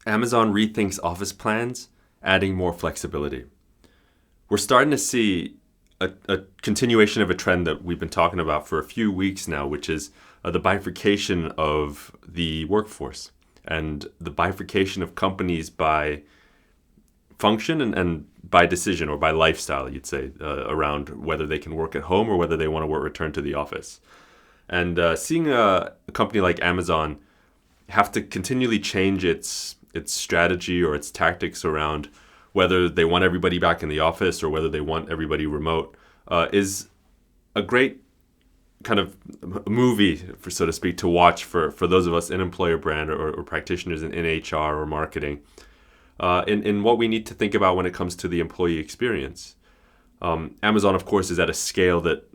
Amazon rethinks office plans, adding more flexibility. We're starting to see a continuation of a trend that we've been talking about for a few weeks now, which is the bifurcation of the workforce and the bifurcation of companies by function and by decision or by lifestyle, you'd say, around whether they can work at home or whether they want to return to the office. And seeing a company like Amazon have to continually change its strategy or its tactics around whether they want everybody back in the office or whether they want everybody remote is a great kind of movie, for so to speak, to watch for those of us in employer brand or practitioners in HR or marketing, in what we need to think about when it comes to the employee experience. Amazon, of course, is at a scale that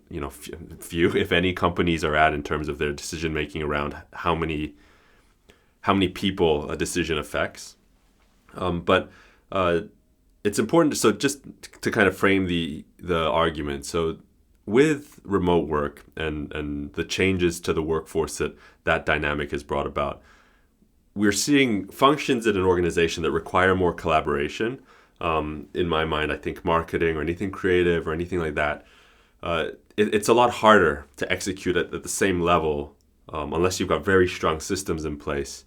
few, if any, companies are at in terms of their decision making around how many people a decision affects. But it's important. So just to kind of frame the argument. So with remote work and the changes to the workforce that dynamic has brought about, we're seeing functions in an organization that require more collaboration. In my mind, I think marketing or anything creative or anything like that, it's a lot harder to execute at the same level unless you've got very strong systems in place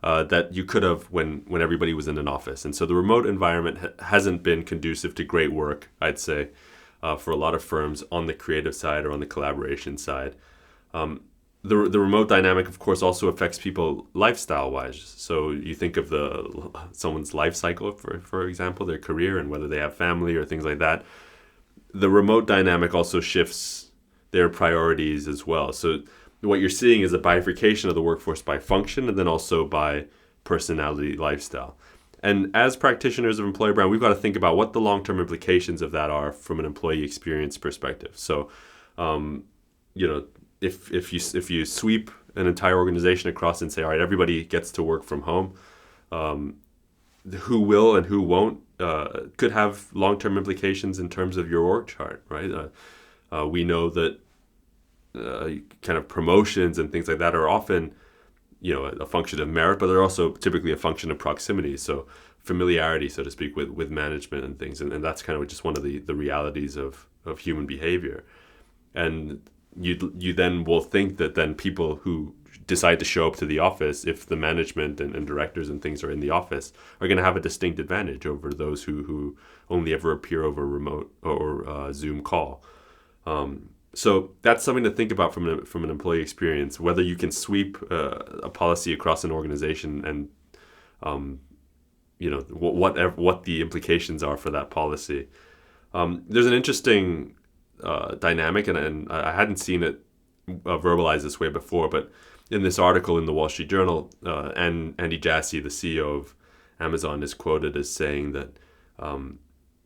that you could have when everybody was in an office. And so the remote environment hasn't been conducive to great work, I'd say, for a lot of firms on the creative side or on the collaboration side. The remote dynamic, of course, also affects people lifestyle-wise. So you think of someone's life cycle, for example, their career and whether they have family or things like that. The remote dynamic also shifts their priorities as well. So what you're seeing is a bifurcation of the workforce by function and then also by personality, lifestyle. And as practitioners of employer brand, we've got to think about what the long-term implications of that are from an employee experience perspective. So, if you sweep an entire organization across and say, all right, everybody gets to work from home, who will and who won't could have long-term implications in terms of your org chart, right? We know that kind of promotions and things like that are often, a function of merit, but they're also typically a function of proximity. So familiarity, so to speak, with management and things. And that's kind of just one of the realities of human behavior. And you then will think that then people who decide to show up to the office, if the management and directors and things are in the office, are going to have a distinct advantage over those who only ever appear over remote or Zoom call. So that's something to think about from an employee experience, whether you can sweep a policy across an organization and what the implications are for that policy. There's an interesting dynamic, and I hadn't seen it verbalized this way before, but in this article in the Wall Street Journal, and Andy Jassy, the CEO of Amazon, is quoted as saying that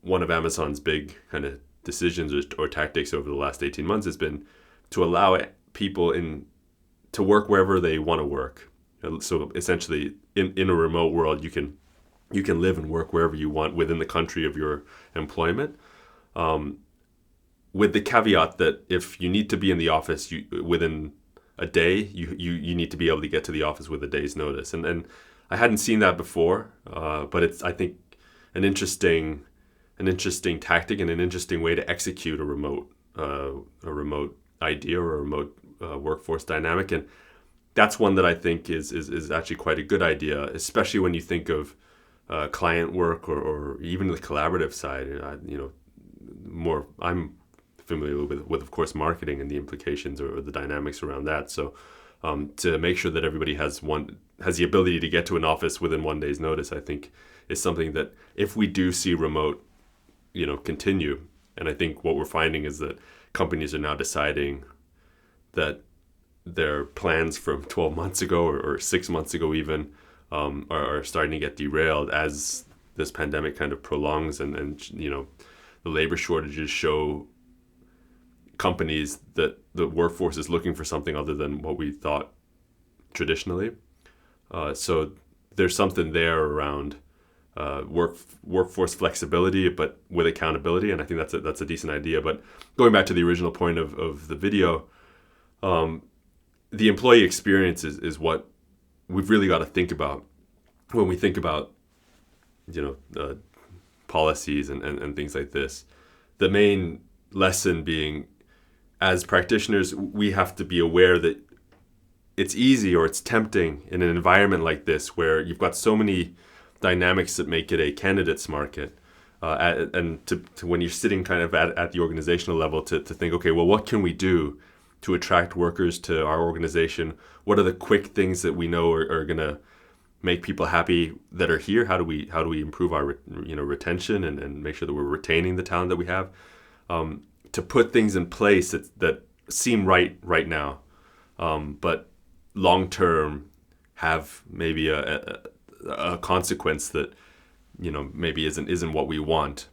one of Amazon's big kind of decisions or tactics over the last 18 months has been to allow people to work wherever they want to work. So essentially, in a remote world, you can live and work wherever you want within the country of your employment, with the caveat that if you need to be in the office within a day, you need to be able to get to the office with a day's notice. And I hadn't seen that before, but it's, I think, an interesting tactic and an interesting way to execute a remote idea or a remote workforce dynamic. And that's one that I think is actually quite a good idea, especially when you think of client work or even the collaborative side. I'm familiar with of course marketing and the implications or the dynamics around that. So to make sure that everybody has the ability to get to an office within one day's notice, I think is something that if we do see remote continue, and I think what we're finding is that companies are now deciding that their plans from 12 months ago or 6 months ago even are starting to get derailed as this pandemic kind of prolongs and the labor shortages show companies that the workforce is looking for something other than what we thought traditionally. So there's something there around workforce flexibility, but with accountability, and I think that's a decent idea. But going back to the original point of the video, the employee experience is what we've really got to think about when we think about, policies and things like this, the main lesson being, as practitioners, we have to be aware that it's easy or it's tempting in an environment like this where you've got so many dynamics that make it a candidates market. And to when you're sitting kind of at the organizational level to think, okay, well, what can we do to attract workers to our organization? What are the quick things that we know are going to make people happy that are here? How do we improve our retention and make sure that we're retaining the talent that we have? To put things in place that seem right now, but long term have maybe a consequence that maybe isn't what we want.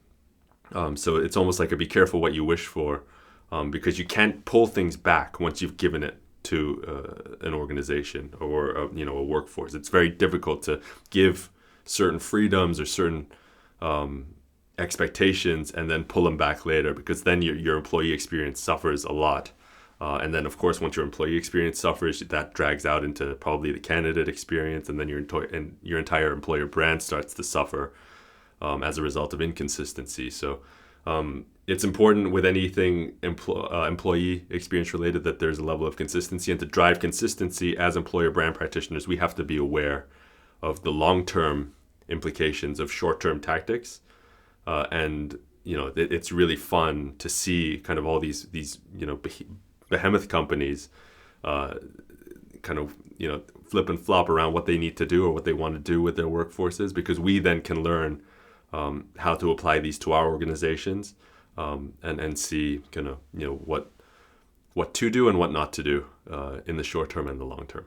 So it's almost like a be careful what you wish for, because you can't pull things back once you've given it to an organization or a workforce. It's very difficult to give certain freedoms or certain expectations and then pull them back later, because then your employee experience suffers a lot. And then, of course, once your employee experience suffers, that drags out into probably the candidate experience, and then your entire employer brand starts to suffer as a result of inconsistency. So it's important with anything employee experience related that there's a level of consistency, and to drive consistency as employer brand practitioners, we have to be aware of the long-term implications of short-term tactics. And it's really fun to see kind of all these behemoth companies kind of flip and flop around what they need to do or what they want to do with their workforces, because we then can learn how to apply these to our organizations, and see kind of what to do and what not to do in the short term and the long term.